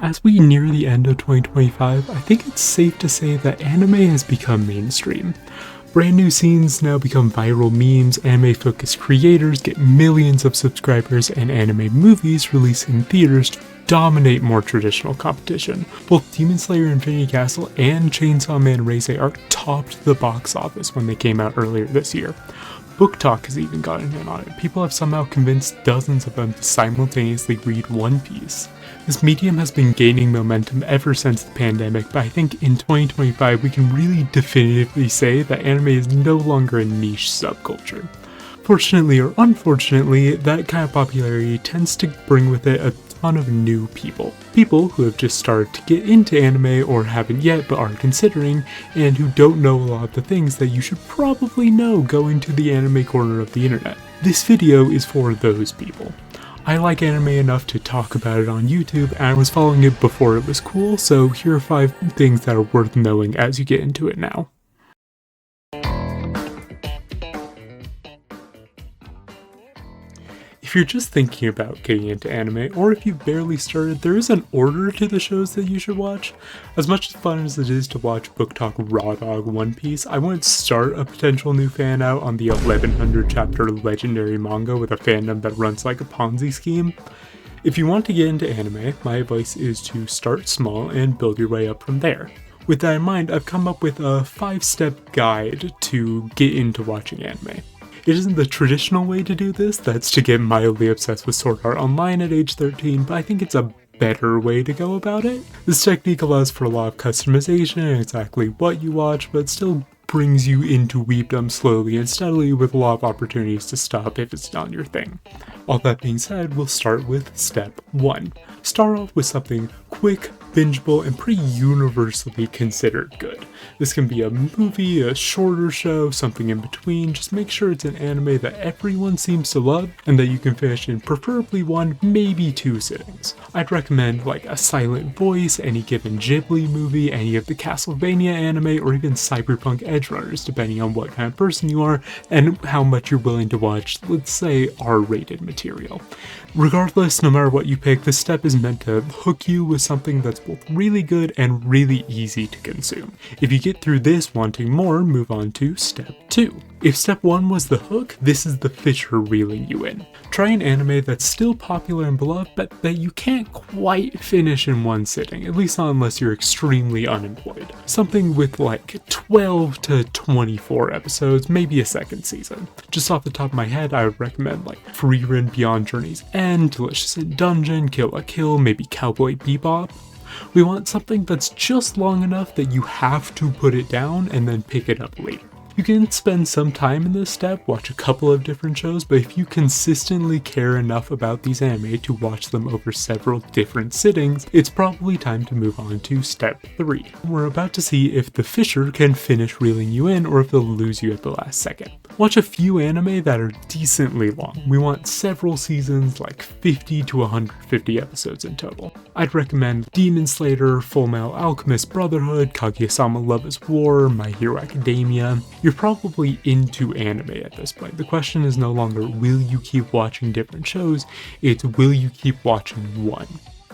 As we near the end of 2025, I think it's safe to say that anime has become mainstream. Brand new scenes now become viral memes, anime-focused creators get millions of subscribers, and anime movies released in theaters dominate more traditional competition. Both Demon Slayer Infinity Castle and Chainsaw Man Reze Arc topped the box office when they came out earlier this year. Book Talk has even gotten in on it. People have somehow convinced dozens of them to simultaneously read One Piece. This medium has been gaining momentum ever since the pandemic, but I think in 2025 we can really definitively say that anime is no longer a niche subculture. Fortunately or unfortunately, that kind of popularity tends to bring with it a ton of new people. People who have just started to get into anime or haven't yet but are considering, and who don't know a lot of the things that you should probably know going to the anime corner of the internet. This video is for those people. I like anime enough to talk about it on YouTube, and I was following it before it was cool, so here are 5 things that are worth knowing as you get into it now. If you're just thinking about getting into anime, or if you've barely started, there is an order to the shows that you should watch. As much fun as it is to watch Book Talk Raw Dog One Piece, I wouldn't start a potential new fan out on the 1100 chapter legendary manga with a fandom that runs like a Ponzi scheme. If you want to get into anime, my advice is to start small and build your way up from there. With that in mind, I've come up with a 5-step guide to get into watching anime. It isn't the traditional way to do this, that's to get mildly obsessed with Sword Art Online at age 13, but I think it's a better way to go about it. This technique allows for a lot of customization and exactly what you watch, but still brings you into weebdom slowly and steadily with a lot of opportunities to stop if it's not your thing. All that being said, we'll start with step 1. Start off with something quick, bingeable, and pretty universally considered good. This can be a movie, a shorter show, something in between. Just make sure it's an anime that everyone seems to love and that you can finish in preferably 1, maybe 2 sittings. I'd recommend like a Silent Voice, any given Ghibli movie, any of the Castlevania anime, or even Cyberpunk Edgerunners, depending on what kind of person you are and how much you're willing to watch, let's say, R-rated material. Regardless, no matter what you pick, this step is meant to hook you with something that's both really good and really easy to consume. If you get through this wanting more, move on to step 2. If step 1 was the hook, this is the fisher reeling you in. Try an anime that's still popular and beloved, but that you can't quite finish in 1 sitting, at least not unless you're extremely unemployed. Something with like 12 to 24 episodes, maybe a 2nd season. Just off the top of my head, I would recommend like Frieren Beyond Journey's End, Delicious in Dungeon, Kill la Kill, maybe Cowboy Bebop. We want something that's just long enough that you have to put it down and then pick it up later. You can spend some time in this step, watch a couple of different shows, but if you consistently care enough about these anime to watch them over several different sittings, it's probably time to move on to step 3. We're about to see if the fisher can finish reeling you in or if they'll lose you at the last second. Watch a few anime that are decently long. We want several seasons, like 50 to 150 episodes in total. I'd recommend Demon Slayer, Fullmetal Alchemist Brotherhood, Kaguya-sama Love is War, My Hero Academia. You're probably into anime at this point. The question is no longer will you keep watching different shows, it's will you keep watching one.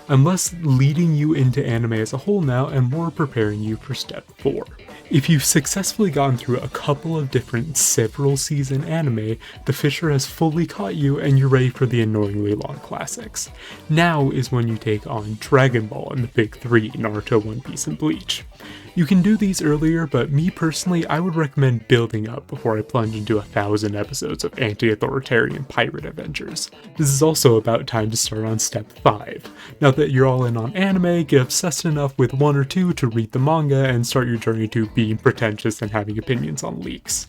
I'm less leading you into anime as a whole now and more preparing you for step 4. If you've successfully gone through a couple of different several season anime, the fisher has fully caught you and you're ready for the annoyingly long classics. Now is when you take on Dragon Ball and the big 3, Naruto, One Piece, and Bleach. You can do these earlier, but me personally, I would recommend building up before I plunge into 1,000 episodes of anti-authoritarian pirate adventures. This is also about time to start on step 5. Now that you're all in on anime, get obsessed enough with 1 or 2 to read the manga and start your journey to being pretentious and having opinions on leaks.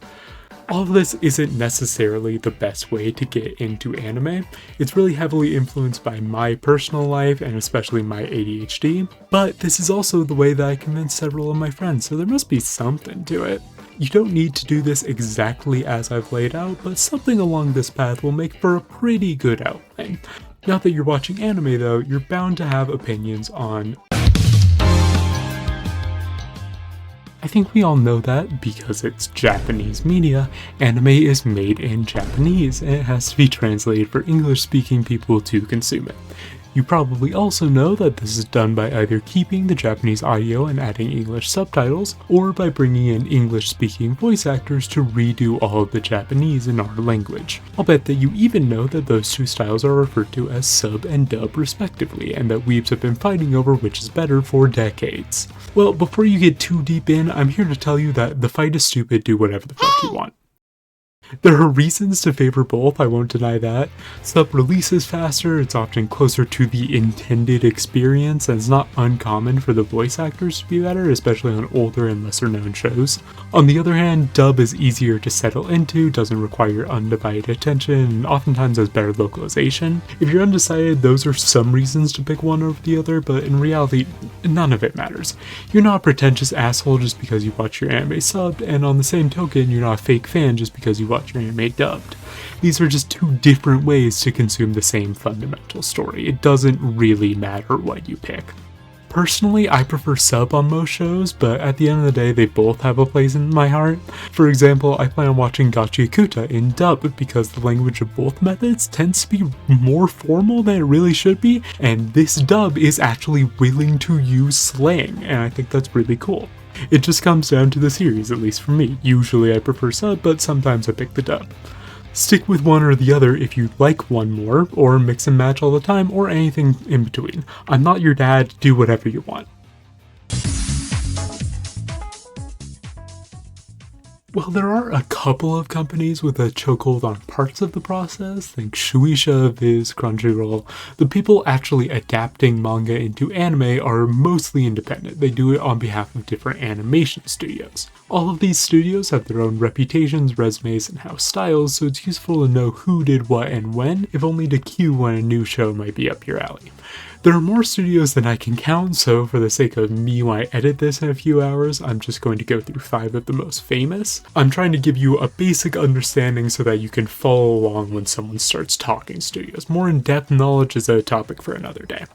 All of this isn't necessarily the best way to get into anime. It's really heavily influenced by my personal life and especially my ADHD, but this is also the way that I convinced several of my friends, so there must be something to it. You don't need to do this exactly as I've laid out, but something along this path will make for a pretty good outline. Now that you're watching anime though, you're bound to have opinions on I think we all know that because it's Japanese media, anime is made in Japanese and it has to be translated for English-speaking people to consume it. You probably also know that this is done by either keeping the Japanese audio and adding English subtitles, or by bringing in English-speaking voice actors to redo all of the Japanese in our language. I'll bet that you even know that those two styles are referred to as sub and dub respectively, and that weebs have been fighting over which is better for decades. Well, before you get too deep in, I'm here to tell you that the fight is stupid, do whatever the fuck you want. There are reasons to favor both, I won't deny that. Sub releases faster, it's often closer to the intended experience, and it's not uncommon for the voice actors to be better, especially on older and lesser known shows. On the other hand, dub is easier to settle into, doesn't require undivided attention, and oftentimes has better localization. If you're undecided, those are some reasons to pick one over the other, but in reality, none of it matters. You're not a pretentious asshole just because you watch your anime subbed, and on the same token, you're not a fake fan just because you watch your anime dubbed. These are just two different ways to consume the same fundamental story. It doesn't really matter what you pick. Personally, I prefer sub on most shows, but at the end of the day, they both have a place in my heart. For example, I plan on watching Gachi in dub because the language of both methods tends to be more formal than it really should be, and this dub is actually willing to use slang, and I think that's really cool. It just comes down to the series, at least for me. Usually I prefer sub, but sometimes I pick the dub. Stick with one or the other if you like one more, or mix and match all the time, or anything in between. I'm not your dad, do whatever you want. Well, there are a couple of companies with a chokehold on parts of the process. Think Shueisha, Viz, Crunchyroll. The people actually adapting manga into anime are mostly independent. They do it on behalf of different animation studios. All of these studios have their own reputations, resumes, and house styles, so it's useful to know who did what and when, if only to cue when a new show might be up your alley. There are more studios than I can count, so for the sake of me when I edit this in a few hours, I'm just going to go through 5 of the most famous. I'm trying to give you a basic understanding so that you can follow along when someone starts talking studios. More in-depth knowledge is a topic for another day.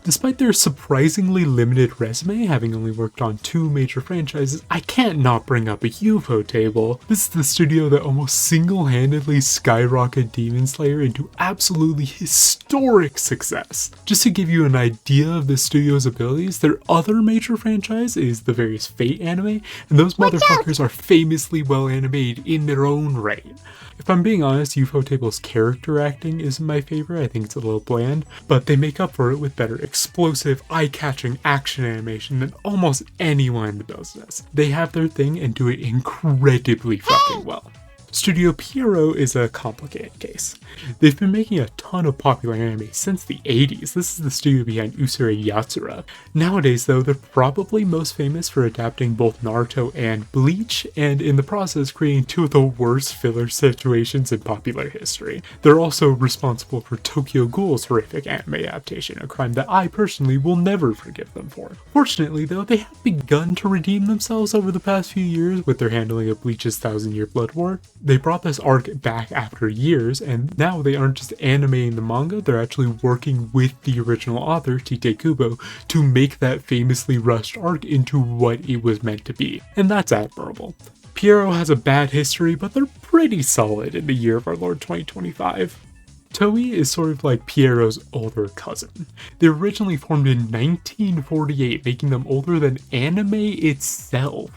Despite their surprisingly limited resume, having only worked on 2 major franchises, I can't not bring up a Ufotable. This is the studio that almost single-handedly skyrocketed Demon Slayer into absolutely historic success. Just to give you an idea of the studio's abilities, their other major franchise is the various Fate anime, and those motherfuckers are famously well animated in their own right. If I'm being honest, Ufotable's character acting isn't my favorite. I think it's a little bland, but they make up for it with better explosive, eye-catching action animation than almost anyone in the business. They have their thing and do it incredibly fucking well. Studio Pierrot is a complicated case. They've been making a ton of popular anime since the 80s. This is the studio behind Usure Yatsura. Nowadays though, they're probably most famous for adapting both Naruto and Bleach, and in the process creating 2 of the worst filler situations in popular history. They're also responsible for Tokyo Ghoul's horrific anime adaptation, a crime that I personally will never forgive them for. Fortunately though, they have begun to redeem themselves over the past few years with their handling of Bleach's 1000-year blood war. They brought this arc back after years, and now they aren't just animating the manga, they're actually working with the original author, Tite Kubo, to make that famously rushed arc into what it was meant to be, and that's admirable. Pierrot has a bad history, but they're pretty solid in the year of our Lord 2025. Toei is sort of like Pierrot's older cousin. They originally formed in 1948, making them older than anime itself.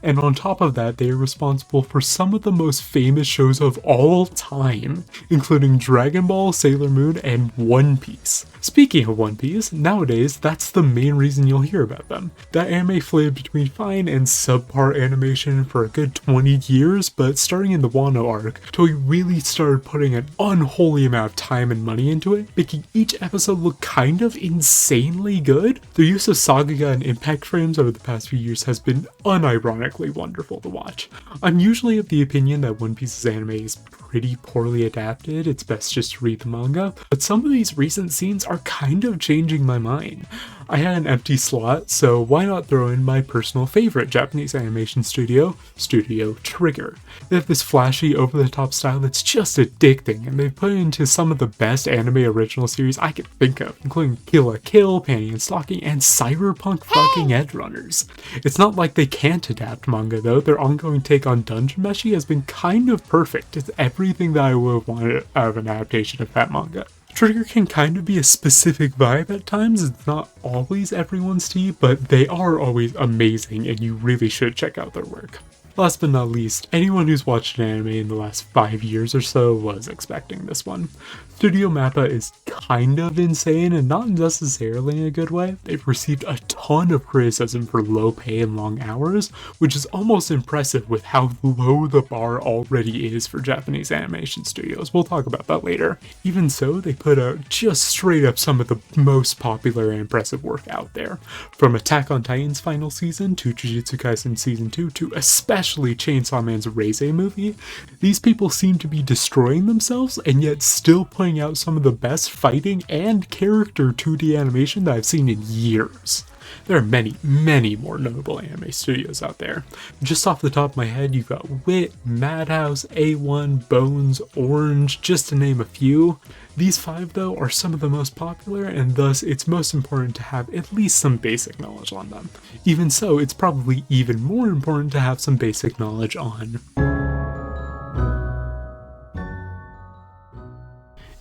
And on top of that, they are responsible for some of the most famous shows of all time, including Dragon Ball, Sailor Moon, and One Piece. Speaking of One Piece, nowadays, that's the main reason you'll hear about them. That anime flitted between fine and subpar animation for a good 20 years, but starting in the Wano arc, Toei really started putting an unholy amount of time and money into it, making each episode look kind of insanely good. Their use of Sagaga and impact frames over the past few years has been unironically wonderful to watch. I'm usually of the opinion that One Piece's anime is pretty poorly adapted, it's best just to read the manga, but some of these recent scenes are kind of changing my mind. I had an empty slot, so why not throw in my personal favorite Japanese animation studio, Studio Trigger. They have this flashy, over-the-top style that's just addicting, and they've put it into some of the best anime original series I can think of, including Kill la Kill, Panty and Stocking, and cyberpunk fucking Edgerunners. It's not like they can't adapt manga though, their ongoing take on Dungeon Meshi has been kind of perfect. It's everything that I would have wanted out of an adaptation of that manga. Trigger can kind of be a specific vibe at times. It's not always everyone's tea, but they are always amazing and you really should check out their work. Last but not least, anyone who's watched an anime in the last 5 years or so was expecting this one. Studio Mappa is kind of insane and not necessarily in a good way. They've received a ton of criticism for low pay and long hours, which is almost impressive with how low the bar already is for Japanese animation studios. We'll talk about that later. Even so, they put out just straight up some of the most popular and impressive work out there. From Attack on Titan's final season to Jujutsu Kaisen Season 2 to especially Chainsaw Man's Reze movie, these people seem to be destroying themselves and yet still putting out some of the best fighting and character 2D animation that I've seen in years. There are many, many more notable anime studios out there. Just off the top of my head, you've got Wit, Madhouse, A1, Bones, Orange, just to name a few. These 5 though are some of the most popular, and thus it's most important to have at least some basic knowledge on them. Even so, it's probably even more important to have some basic knowledge on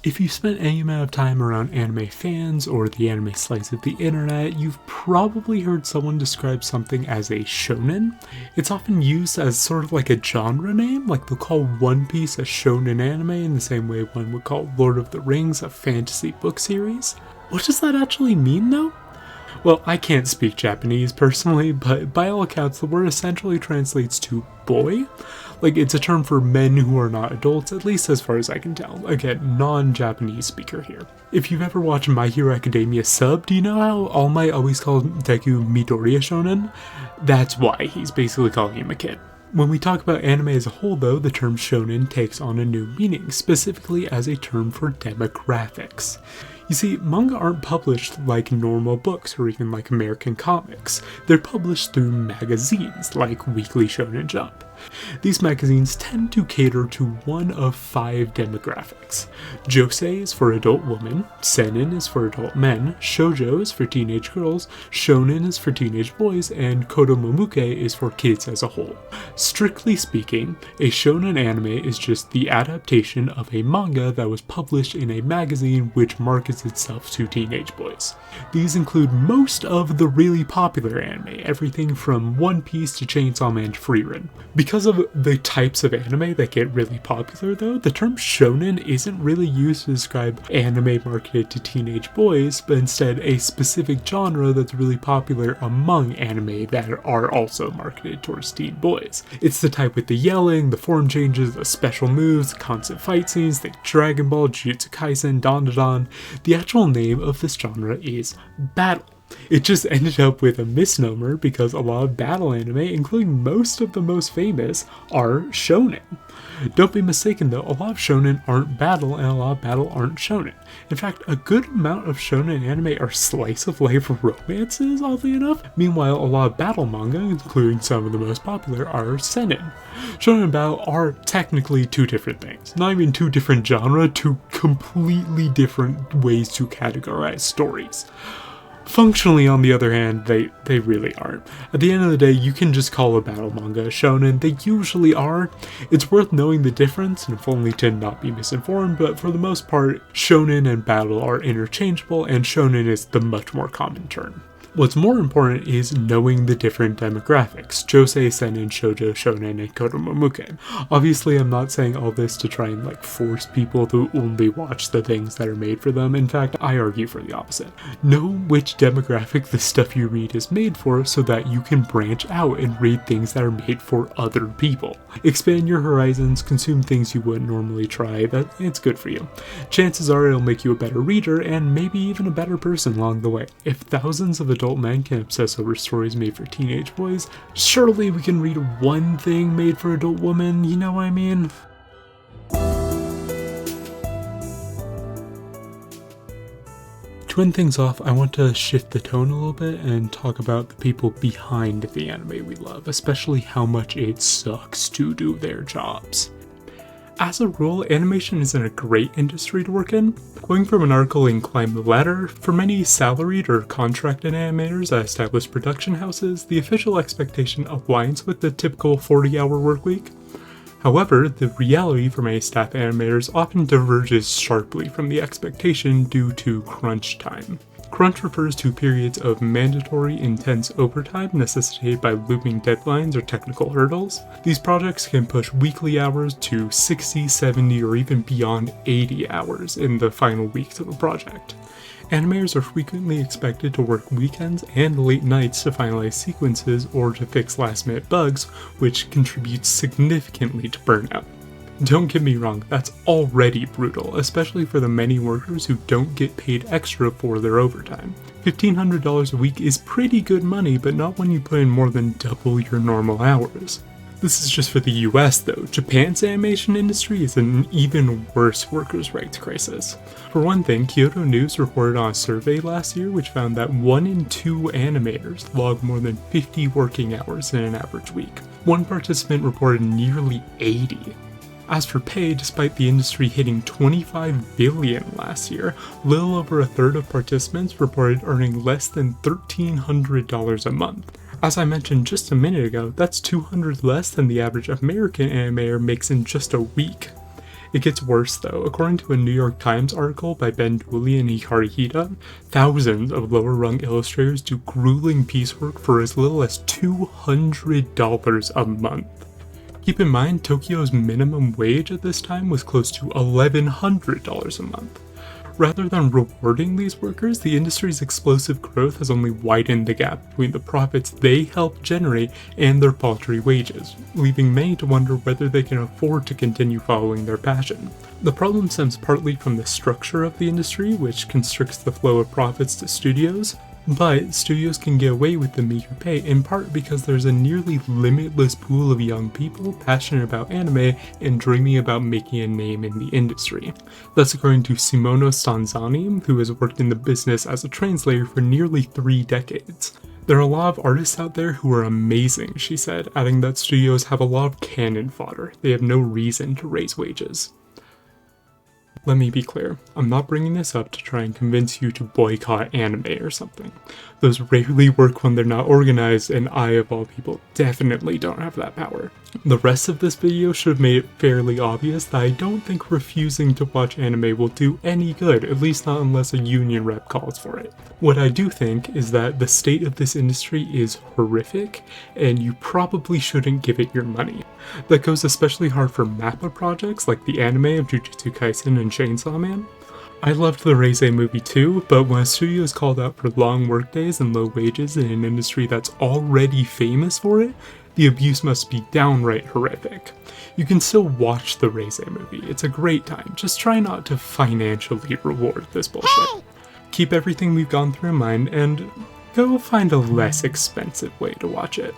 if you've spent any amount of time around anime fans or the anime slice of the internet, you've probably heard someone describe something as a shonen. It's often used as sort of like a genre name, like they'll call One Piece a shonen anime in the same way one would call Lord of the Rings a fantasy book series. What does that actually mean though? Well, I can't speak Japanese personally, but by all accounts the word essentially translates to boy. Like, it's a term for men who are not adults, at least as far as I can tell. Again, non-Japanese speaker here. If you've ever watched My Hero Academia sub, do you know how All Might always called Deku Midoriya shonen? That's why he's basically calling him a kid. When we talk about anime as a whole though, the term shonen takes on a new meaning, specifically as a term for demographics. You see, manga aren't published like normal books or even like American comics. They're published through magazines like Weekly Shonen Jump. These magazines tend to cater to one of 5 demographics. Josei is for adult women, seinen is for adult men, shoujo is for teenage girls, shonen is for teenage boys, and kodomomuke is for kids as a whole. Strictly speaking, a shonen anime is just the adaptation of a manga that was published in a magazine which markets itself to teenage boys. These include most of the really popular anime, everything from One Piece to Chainsaw Man to Frieren. Because of the types of anime that get really popular though, the term shonen isn't really used to describe anime marketed to teenage boys, but instead a specific genre that's really popular among anime that are also marketed towards teen boys. It's the type with the yelling, the form changes, the special moves, the constant fight scenes, like Dragon Ball, Jujutsu Kaisen, Dandadan. The actual name of this genre is battle. It just ended up with a misnomer because a lot of battle anime, including most of the most famous, are shonen. Don't be mistaken though, a lot of shonen aren't battle and a lot of battle aren't shonen. In fact, a good amount of shonen anime are slice of life romances, oddly enough. Meanwhile, a lot of battle manga, including some of the most popular, are seinen. Shonen and battle are technically 2 different things. Not even 2 different genres, 2 completely different ways to categorize stories. Functionally, on the other hand, they really aren't. At the end of the day, you can just call a battle manga a shonen. They usually are. It's worth knowing the difference, and if only to not be misinformed, but for the most part, shonen and battle are interchangeable, and shonen is the much more common term. What's more important is knowing the different demographics: josei, seinen, shoujo, shonen, and kodomomuke. Obviously, I'm not saying all this to try and force people to only watch the things that are made for them. In fact, I argue for the opposite. Know which demographic the stuff you read is made for so that you can branch out and read things that are made for other people. Expand your horizons, consume things you wouldn't normally try. It's good for you. Chances are it'll make you a better reader and maybe even a better person along the way. If thousands of adult men can obsess over stories made for teenage boys, surely we can read one thing made for adult women, you know what I mean? To end things off, I want to shift the tone a little bit and talk about the people behind the anime we love, especially how much it sucks to do their jobs. As a rule, animation isn't a great industry to work in. Quoting from an article in Climb the Ladder, for many salaried or contracted animators at established production houses, the official expectation aligns with the typical 40-hour work week. However, the reality for many staff animators often diverges sharply from the expectation due to crunch time. Crunch refers to periods of mandatory intense overtime necessitated by looming deadlines or technical hurdles. These projects can push weekly hours to 60, 70, or even beyond 80 hours in the final weeks of a project. Animators are frequently expected to work weekends and late nights to finalize sequences or to fix last-minute bugs, which contributes significantly to burnout. Don't get me wrong, that's already brutal, especially for the many workers who don't get paid extra for their overtime. $1,500 a week is pretty good money, but not when you put in more than double your normal hours. This is just for the US though. Japan's animation industry is in an even worse workers' rights crisis. For one thing, Kyoto News reported on a survey last year which found that 1 in 2 animators log more than 50 working hours in an average week. One participant reported nearly 80. As for pay, despite the industry hitting $25 billion last year, little over a third of participants reported earning less than $1,300 a month. As I mentioned just a minute ago, that's $200 less than the average American animator makes in just a week. It gets worse though. According to a New York Times article by Ben Dooley and Hikari Hida, thousands of lower-rung illustrators do grueling piecework for as little as $200 a month. Keep in mind, Tokyo's minimum wage at this time was close to $1,100 a month. Rather than rewarding these workers, the industry's explosive growth has only widened the gap between the profits they help generate and their paltry wages, leaving many to wonder whether they can afford to continue following their passion. The problem stems partly from the structure of the industry, which constricts the flow of profits to studios, but studios can get away with the meager pay in part because there's a nearly limitless pool of young people passionate about anime and dreaming about making a name in the industry. That's according to Simono Stanzani, who has worked in the business as a translator for nearly 3 decades. There are a lot of artists out there who are amazing, she said, adding that studios have a lot of cannon fodder. They have no reason to raise wages. Let me be clear, I'm not bringing this up to try and convince you to boycott anime or something. Those rarely work when they're not organized, and I, of all people, definitely don't have that power. The rest of this video should have made it fairly obvious that I don't think refusing to watch anime will do any good, at least not unless a union rep calls for it. What I do think is that the state of this industry is horrific, and you probably shouldn't give it your money. That goes especially hard for MAPPA projects like the anime of Jujutsu Kaisen and Chainsaw Man. I loved the Reze movie too, but when a studio is called out for long workdays and low wages in an industry that's already famous for it, the abuse must be downright horrific. You can still watch the Reze movie, it's a great time, just try not to financially reward this bullshit. Keep everything we've gone through in mind and go find a less expensive way to watch it.